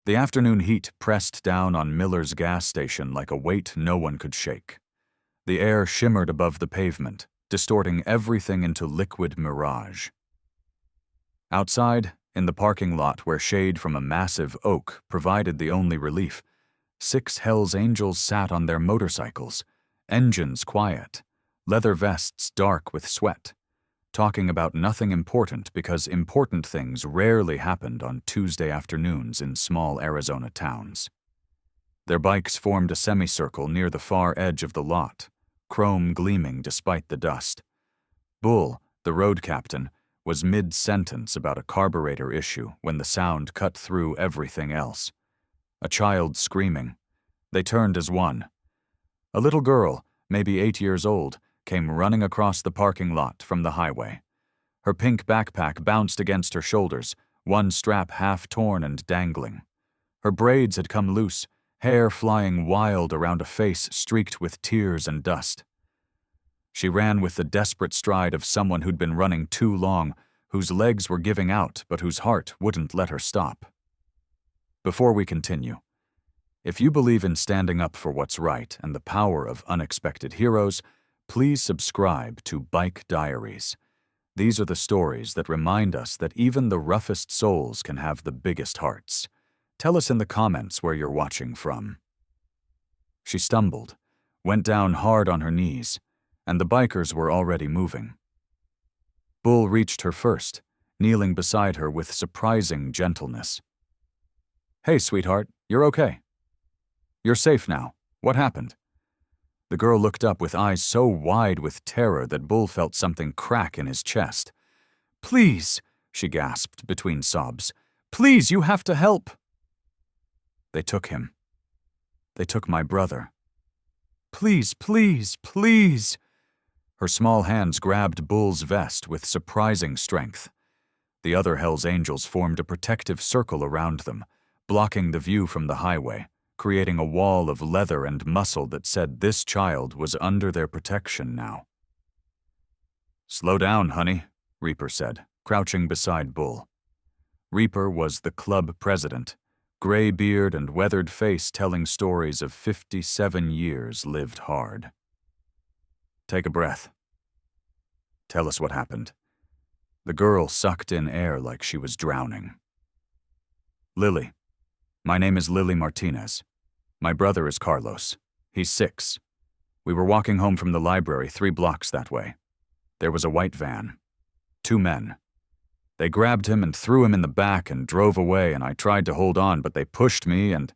The afternoon heat pressed down on Miller's gas station like a weight no one could shake. The air shimmered above the pavement, distorting everything into liquid mirage. Outside, in the parking lot where shade from a massive oak provided the only relief, 6 Hells Angels sat on their motorcycles, engines quiet, leather vests dark with sweat, talking about nothing important because important things rarely happened on Tuesday afternoons in small Arizona towns. Their bikes formed a semicircle near the far edge of the lot, chrome gleaming despite the dust. Bull, the road captain, was mid-sentence about a carburetor issue when the sound cut through everything else. A child screaming. They turned as one. A little girl, maybe 8 years old, came running across the parking lot from the highway. Her pink backpack bounced against her shoulders, one strap half torn and dangling. Her braids had come loose, hair flying wild around a face streaked with tears and dust. She ran with the desperate stride of someone who'd been running too long, whose legs were giving out but whose heart wouldn't let her stop. Before we continue, if you believe in standing up for what's right and the power of unexpected heroes, please subscribe to Bike Diaries. These are the stories that remind us that even the roughest souls can have the biggest hearts. Tell us in the comments where you're watching from. She stumbled, went down hard on her knees, and the bikers were already moving. Bull reached her first, kneeling beside her with surprising gentleness. "Hey, sweetheart, you're okay. You're safe now. What happened?" The girl looked up with eyes so wide with terror that Bull felt something crack in his chest. "Please," she gasped between sobs. "Please, you have to help." "They took him. They took my brother. Please, please, please." Her small hands grabbed Bull's vest with surprising strength. The other Hells Angels formed a protective circle around them, blocking the view from the highway, creating a wall of leather and muscle that said this child was under their protection now. "Slow down, honey," Reaper said, crouching beside Bull. Reaper was the club president, gray beard and weathered face telling stories of 57 years lived hard. "Take a breath. Tell us what happened." The girl sucked in air like she was drowning. "Lily. My name is Lily Martinez. My brother is Carlos. He's 6. We were walking home from the library 3 blocks that way. There was a white van. 2 men. They grabbed him and threw him in the back and drove away, and I tried to hold on, but they pushed me and—"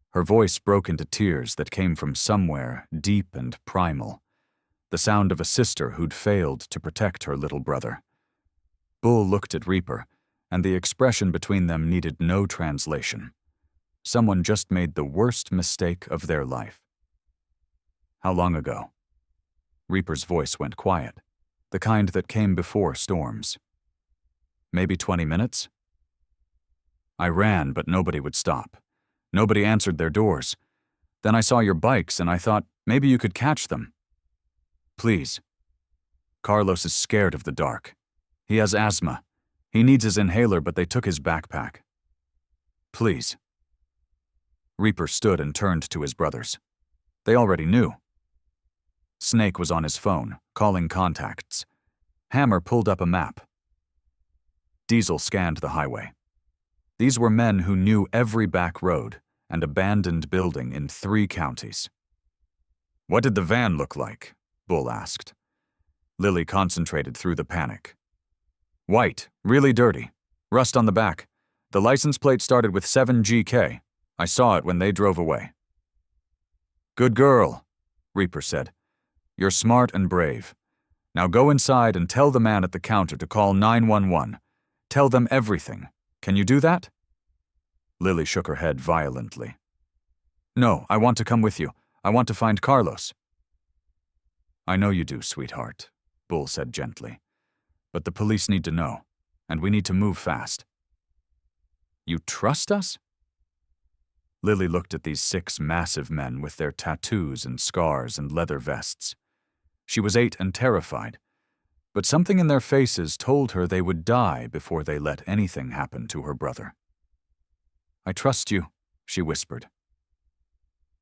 Her voice broke into tears that came from somewhere deep and primal, the sound of a sister who'd failed to protect her little brother. Bull looked at Reaper, and the expression between them needed no translation. Someone just made the worst mistake of their life. "How long ago?" Reaper's voice went quiet, the kind that came before storms. "Maybe 20 minutes?" "I ran, but nobody would stop. Nobody answered their doors. Then I saw your bikes, and I thought maybe you could catch them. Please. Carlos is scared of the dark. He has asthma. He needs his inhaler, but they took his backpack. Please." Reaper stood and turned to his brothers. They already knew. Snake was on his phone, calling contacts. Hammer pulled up a map. Diesel scanned the highway. These were men who knew every back road and abandoned building in 3 counties. "What did the van look like?" Bull asked. Lily concentrated through the panic. "White, really dirty. Rust on the back. The license plate started with 7GK. I saw it when they drove away." "Good girl," Reaper said. "You're smart and brave. Now go inside and tell the man at the counter to call 911. Tell them everything. Can you do that?" Lily shook her head violently. "No, I want to come with you. I want to find Carlos." "I know you do, sweetheart," Bull said gently. "But the police need to know, and we need to move fast." "You trust us?" Lily looked at these 6 massive men with their tattoos and scars and leather vests. She was 8 and terrified, but something in their faces told her they would die before they let anything happen to her brother. I trust you, she whispered.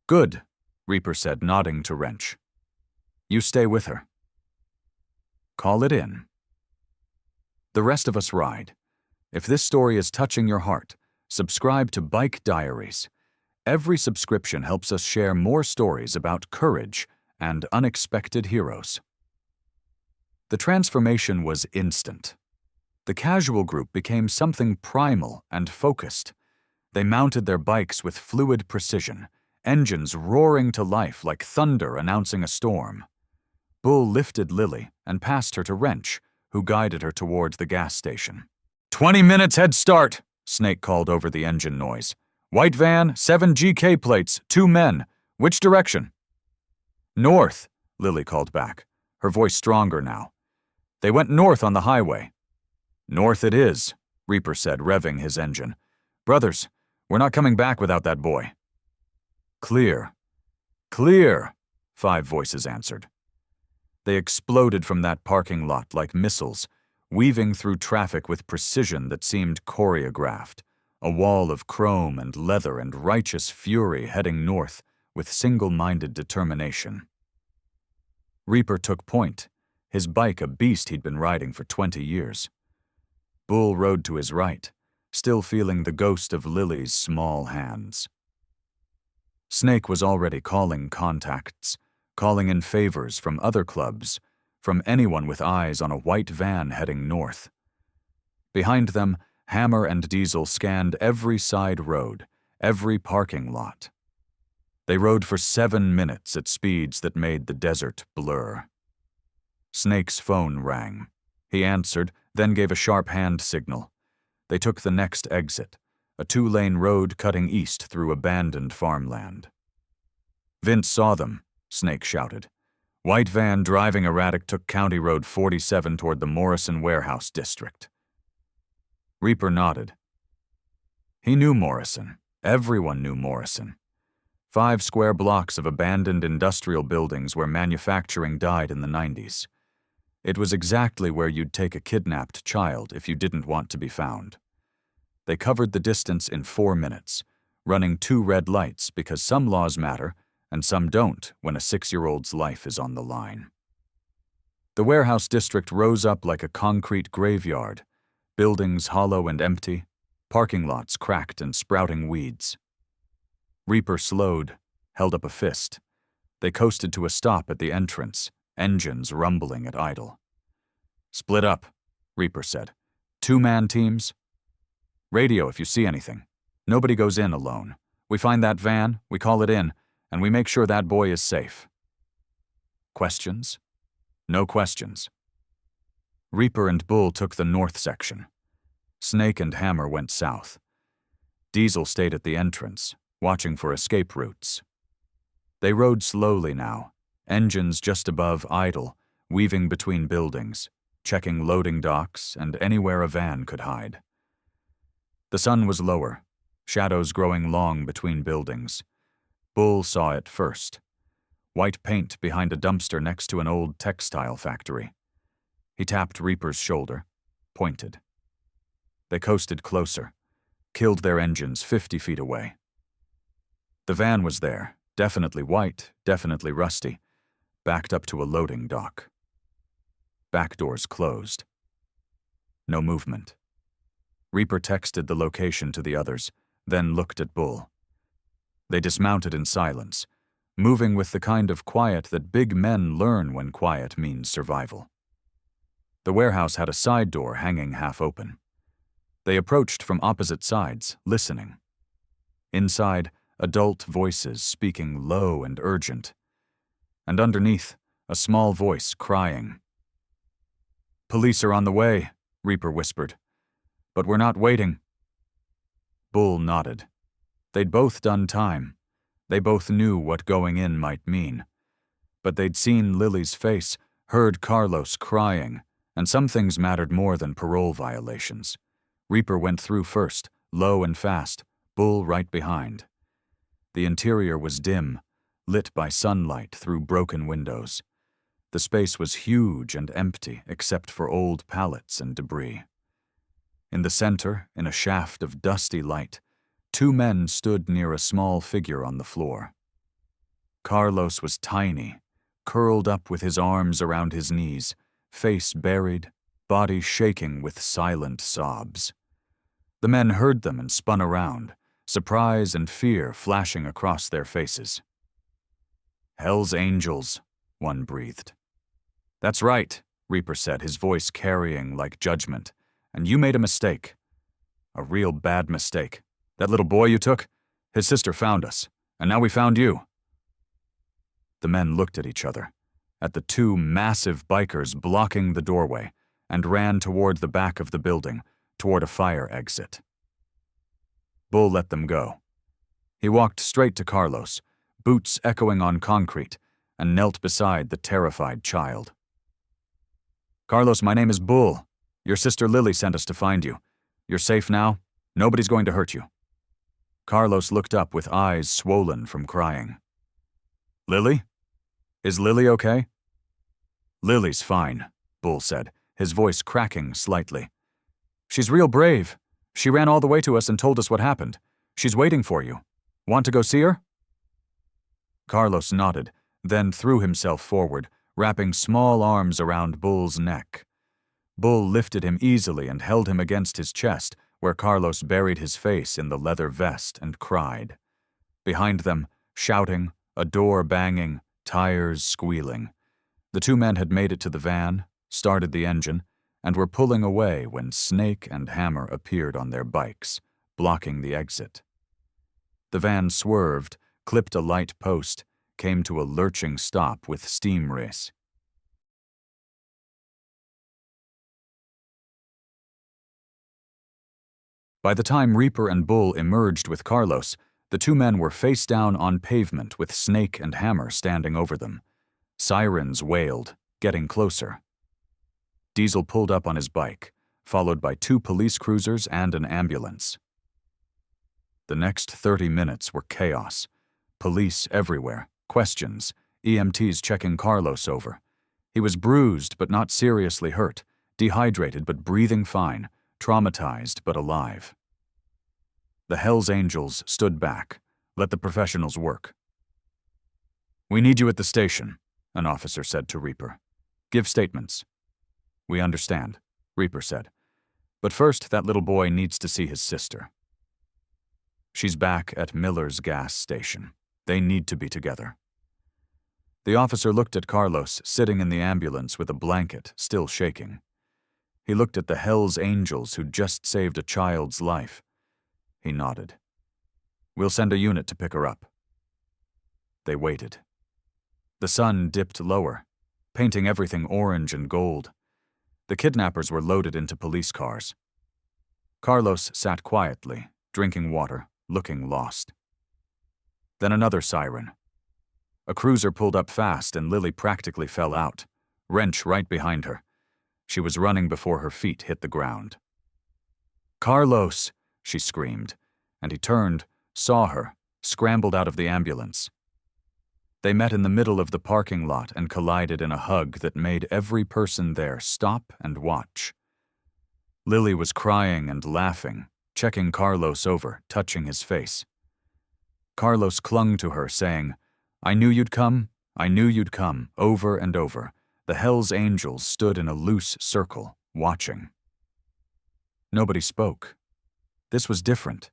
Good, Reaper said, nodding to Wrench. You stay with her. Call it in. The rest of us ride. If this story is touching your heart, subscribe to Bike Diaries. Every subscription helps us share more stories about courage and unexpected heroes. The transformation was instant. The casual group became something primal and focused. They mounted their bikes with fluid precision, engines roaring to life like thunder announcing a storm. Bull lifted Lily and passed her to Wrench, who guided her towards the gas station. 20 minutes head start, Snake called over the engine noise. White van, 7 GK plates, 2 men. Which direction? North, Lily called back, her voice stronger now. They went north on the highway. North it is, Reaper said, revving his engine. Brothers, we're not coming back without that boy. Clear. Clear, 5 voices answered. They exploded from that parking lot like missiles, weaving through traffic with precision that seemed choreographed, a wall of chrome and leather and righteous fury heading north with single-minded determination. Reaper took point, his bike a beast he'd been riding for 20 years. Bull rode to his right, still feeling the ghost of Lily's small hands. Snake was already calling contacts, calling in favors from other clubs, from anyone with eyes on a white van heading north. Behind them, Hammer and Diesel scanned every side road, every parking lot. They rode for 7 minutes at speeds that made the desert blur. Snake's phone rang. He answered, then gave a sharp hand signal. They took the next exit, a 2-lane road cutting east through abandoned farmland. Vince saw them, Snake shouted. White van driving erratic took County Road 47 toward the Morrison Warehouse District. Reaper nodded. He knew Morrison. Everyone knew Morrison. 5 square blocks of abandoned industrial buildings where manufacturing died in the 90s. It was exactly where you'd take a kidnapped child if you didn't want to be found. They covered the distance in 4 minutes, running 2 red lights because some laws matter and some don't when a 6-year-old's life is on the line. The warehouse district rose up like a concrete graveyard, buildings hollow and empty, parking lots cracked and sprouting weeds. Reaper slowed, held up a fist. They coasted to a stop at the entrance, engines rumbling at idle. Split up, Reaper said. 2-man teams? Radio if you see anything. Nobody goes in alone. We find that van, we call it in, and we make sure that boy is safe. Questions? No questions. Reaper and Bull took the north section. Snake and Hammer went south. Diesel stayed at the entrance, watching for escape routes. They rode slowly now, engines just above idle, weaving between buildings, checking loading docks and anywhere a van could hide. The sun was lower, shadows growing long between buildings. Bull saw it first. White paint behind a dumpster next to an old textile factory. He tapped Reaper's shoulder, pointed. They coasted closer, killed their engines 50 feet away. The van was there, definitely white, definitely rusty, backed up to a loading dock. Back doors closed. No movement. Reaper texted the location to the others, then looked at Bull. They dismounted in silence, moving with the kind of quiet that big men learn when quiet means survival. The warehouse had a side door hanging half open. They approached from opposite sides, listening. Inside, adult voices speaking low and urgent. And underneath, a small voice crying. Police are on the way, Reaper whispered. But we're not waiting. Bull nodded. They'd both done time. They both knew what going in might mean. But they'd seen Lily's face, heard Carlos crying, and some things mattered more than parole violations. Reaper went through first, low and fast, Bull right behind. The interior was dim, lit by sunlight through broken windows. The space was huge and empty except for old pallets and debris. In the center, in a shaft of dusty light, 2 men stood near a small figure on the floor. Carlos was tiny, curled up with his arms around his knees, face buried, body shaking with silent sobs. The men heard them and spun around, surprise and fear flashing across their faces. "Hell's Angels," one breathed. "That's right," Reaper said, his voice carrying like judgment. "And you made a mistake. A real bad mistake. That little boy you took, his sister found us, and now we found you." The men looked at each other, at the 2 massive bikers blocking the doorway, and ran toward the back of the building, toward a fire exit. Bull let them go. He walked straight to Carlos, boots echoing on concrete, and knelt beside the terrified child. "Carlos, my name is Bull. Your sister Lily sent us to find you. You're safe now. Nobody's going to hurt you." Carlos looked up with eyes swollen from crying. "Lily? Is Lily okay?" "Lily's fine," Bull said, his voice cracking slightly. "She's real brave. She ran all the way to us and told us what happened. She's waiting for you. Want to go see her?" Carlos nodded, then threw himself forward, wrapping small arms around Bull's neck. Bull lifted him easily and held him against his chest, where Carlos buried his face in the leather vest and cried. Behind them, shouting, a door banging, tires squealing. The 2 men had made it to the van, started the engine, and were pulling away when Snake and Hammer appeared on their bikes, blocking the exit. The van swerved, clipped a light post, came to a lurching stop with steam race. By the time Reaper and Bull emerged with Carlos, the 2 men were face down on pavement with Snake and Hammer standing over them. Sirens wailed, getting closer. Diesel pulled up on his bike, followed by 2 police cruisers and an ambulance. The next 30 minutes were chaos. Police everywhere, questions, EMTs checking Carlos over. He was bruised but not seriously hurt, dehydrated but breathing fine, traumatized but alive. The Hell's Angels stood back, let the professionals work. "We need you at the station," an officer said to Reaper. "Give statements." "We understand," Reaper said. "But first, that little boy needs to see his sister. She's back at Miller's gas station. They need to be together." The officer looked at Carlos sitting in the ambulance with a blanket still shaking. He looked at the Hell's Angels who'd just saved a child's life. He nodded. "We'll send a unit to pick her up." They waited. The sun dipped lower, painting everything orange and gold. The kidnappers were loaded into police cars. Carlos sat quietly, drinking water, looking lost. Then another siren. A cruiser pulled up fast and Lily practically fell out, wrench right behind her. She was running before her feet hit the ground. "Carlos!" she screamed, and he turned, saw her, scrambled out of the ambulance. They met in the middle of the parking lot and collided in a hug that made every person there stop and watch. Lily was crying and laughing, checking Carlos over, touching his face. Carlos clung to her, saying, "I knew you'd come, I knew you'd come," over and over. The Hell's Angels stood in a loose circle, watching. Nobody spoke. This was different.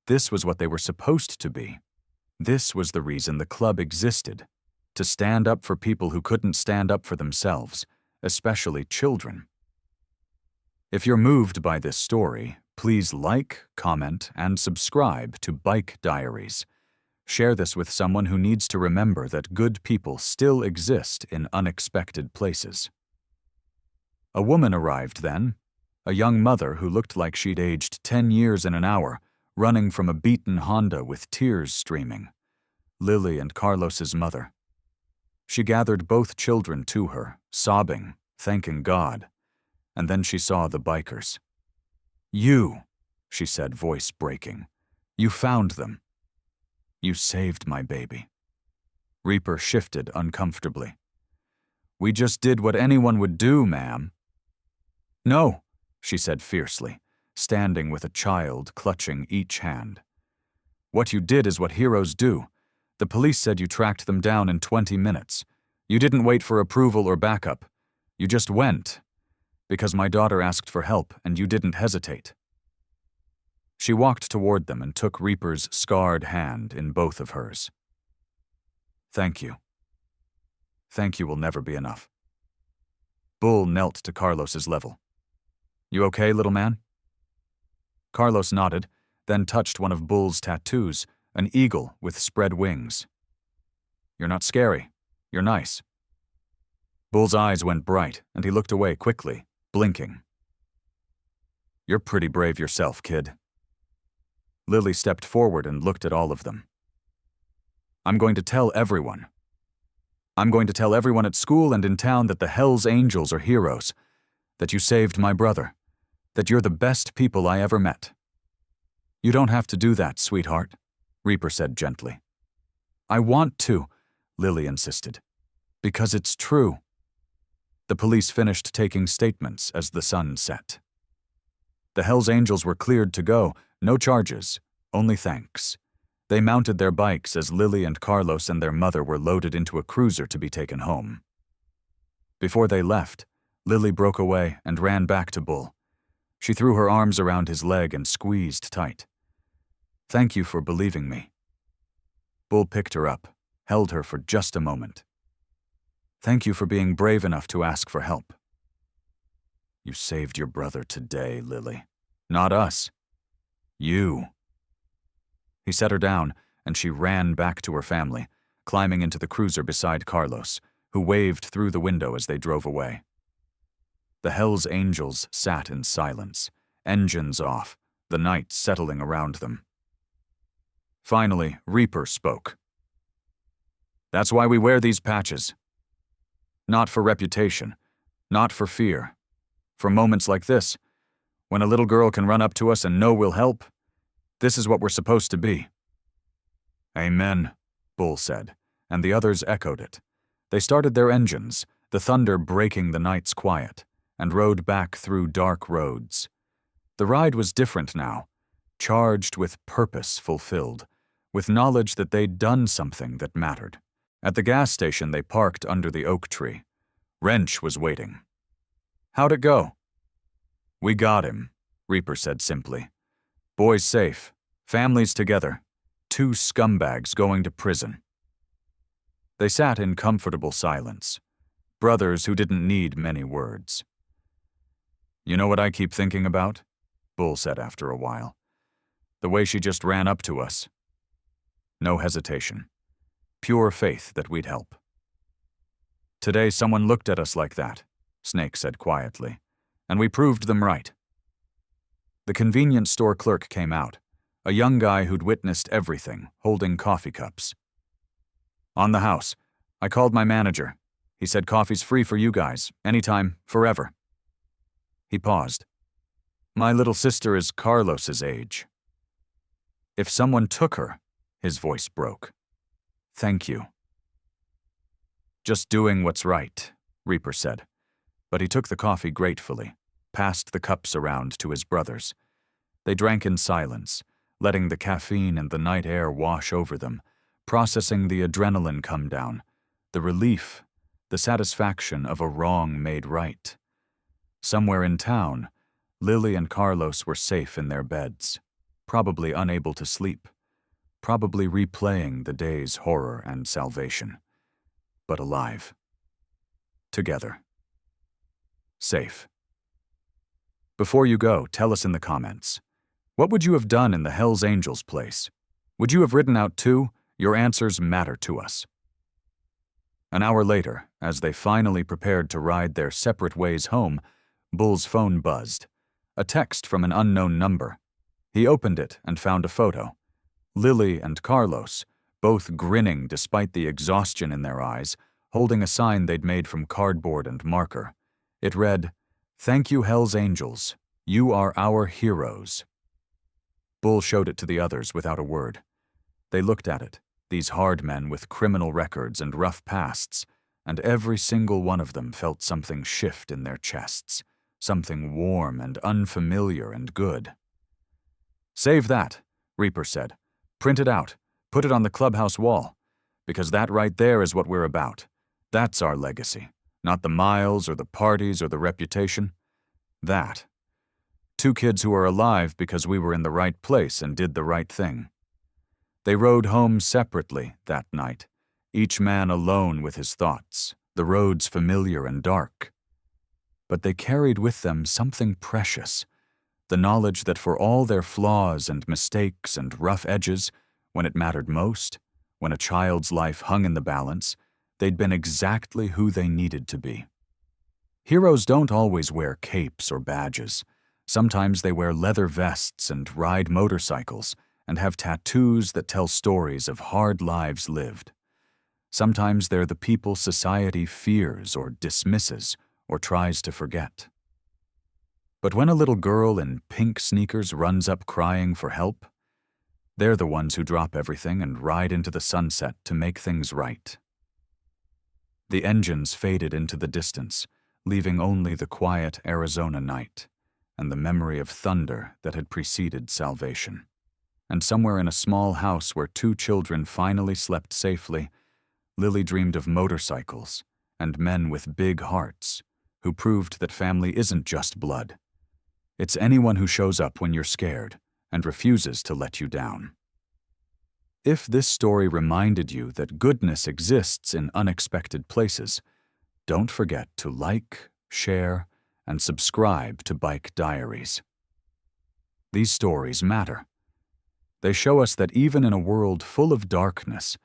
This was what they were supposed to be. This was the reason the club existed, to stand up for people who couldn't stand up for themselves, especially children. If you're moved by this story, please like, comment, and subscribe to Bike Diaries. Share this with someone who needs to remember that good people still exist in unexpected places. A woman arrived then, a young mother who looked like she'd aged 10 years in an hour, running from a beaten Honda with tears streaming. Lily and Carlos's mother. She gathered both children to her, sobbing, thanking God. And then she saw the bikers. "You," she said, voice breaking. "You found them. You saved my baby." Reaper shifted uncomfortably. "We just did what anyone would do, ma'am." "No," she said fiercely, standing with a child clutching each hand. What you did is what heroes do. The police said you tracked them down in 20 minutes. You didn't wait for approval or backup. You just went. Because my daughter asked for help and you didn't hesitate. She walked toward them and took Reaper's scarred hand in both of hers. Thank you. Thank you will never be enough. Bull knelt to Carlos's level. You okay, little man? Carlos nodded, then touched one of Bull's tattoos, an eagle with spread wings. You're not scary. You're nice. Bull's eyes went bright, and he looked away quickly, blinking. You're pretty brave yourself, kid. Lily stepped forward and looked at all of them. I'm going to tell everyone. I'm going to tell everyone at school and in town that the Hell's Angels are heroes, that you saved my brother, that you're the best people I ever met. You don't have to do that, sweetheart, Reaper said gently. I want to, Lily insisted, because it's true. The police finished taking statements as the sun set. The Hell's Angels were cleared to go, no charges, only thanks. They mounted their bikes as Lily and Carlos and their mother were loaded into a cruiser to be taken home. Before they left, Lily broke away and ran back to Bull. She threw her arms around his leg and squeezed tight. Thank you for believing me. Bull picked her up, held her for just a moment. Thank you for being brave enough to ask for help. You saved your brother today, Lily. Not us. You. He set her down, and she ran back to her family, climbing into the cruiser beside Carlos, who waved through the window as they drove away. The Hell's Angels sat in silence, engines off, the night settling around them. Finally, Reaper spoke. That's why we wear these patches. Not for reputation, not for fear. For moments like this, when a little girl can run up to us and know we'll help, this is what we're supposed to be. Amen, Bull said, and the others echoed it. They started their engines, the thunder breaking the night's quiet, and rode back through dark roads. The ride was different now, charged with purpose fulfilled, with knowledge that they'd done something that mattered. At the gas station, they parked under the oak tree. Wrench was waiting. How'd it go? We got him, Reaper said simply. Boys safe, families together, 2 scumbags going to prison. They sat in comfortable silence, brothers who didn't need many words. You know what I keep thinking about? Bull said after a while. The way she just ran up to us. No hesitation. Pure faith that we'd help. Today someone looked at us like that, Snake said quietly, and we proved them right. The convenience store clerk came out, a young guy who'd witnessed everything, holding coffee cups. On the house, I called my manager. He said coffee's free for you guys, anytime, forever. He paused. My little sister is Carlos's age. If someone took her, his voice broke. Thank you. Just doing what's right, Reaper said, but he took the coffee gratefully, passed the cups around to his brothers. They drank in silence, letting the caffeine and the night air wash over them, processing the adrenaline come down, the relief, the satisfaction of a wrong made right. Somewhere in town, Lily and Carlos were safe in their beds, probably unable to sleep, probably replaying the day's horror and salvation, but alive. Together. Safe. Before you go, tell us in the comments. What would you have done in the Hell's Angels place? Would you have ridden out too? Your answers matter to us. An hour later, as they finally prepared to ride their separate ways home, Bull's phone buzzed. A text from an unknown number. He opened it and found a photo. Lily and Carlos, both grinning despite the exhaustion in their eyes, holding a sign they'd made from cardboard and marker. It read, "Thank you, Hell's Angels. You are our heroes." Bull showed it to the others without a word. They looked at it, these hard men with criminal records and rough pasts, and every single one of them felt something shift in their chests, something warm and unfamiliar and good. Save that, Reaper said. Print it out. Put it on the clubhouse wall. Because that right there is what we're about. That's our legacy. Not the miles or the parties or the reputation. That. 2 kids who are alive because we were in the right place and did the right thing. They rode home separately that night, each man alone with his thoughts, the roads familiar and dark. But they carried with them something precious, the knowledge that for all their flaws and mistakes and rough edges, when it mattered most, when a child's life hung in the balance, they'd been exactly who they needed to be. Heroes don't always wear capes or badges. Sometimes they wear leather vests and ride motorcycles and have tattoos that tell stories of hard lives lived. Sometimes they're the people society fears or dismisses or tries to forget. But when a little girl in pink sneakers runs up crying for help, they're the ones who drop everything and ride into the sunset to make things right. The engines faded into the distance, leaving only the quiet Arizona night and the memory of thunder that had preceded salvation. And somewhere in a small house where 2 children finally slept safely, Lily dreamed of motorcycles and men with big hearts who proved that family isn't just blood. It's anyone who shows up when you're scared and refuses to let you down. If this story reminded you that goodness exists in unexpected places, don't forget to like, share, and subscribe to Bike Diaries. These stories matter. They show us that even in a world full of darkness,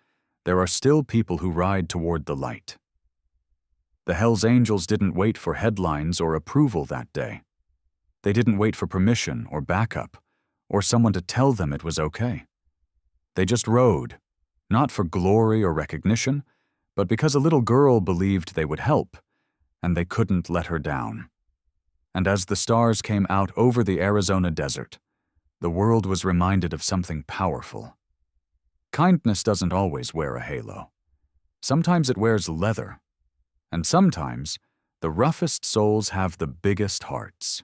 there are still people who ride toward the light. The Hells Angels didn't wait for headlines or approval that day. They didn't wait for permission or backup, or someone to tell them it was okay. They just rode, not for glory or recognition, but because a little girl believed they would help, and they couldn't let her down. And as the stars came out over the Arizona desert, the world was reminded of something powerful. Kindness doesn't always wear a halo. Sometimes it wears leather, and sometimes the roughest souls have the biggest hearts.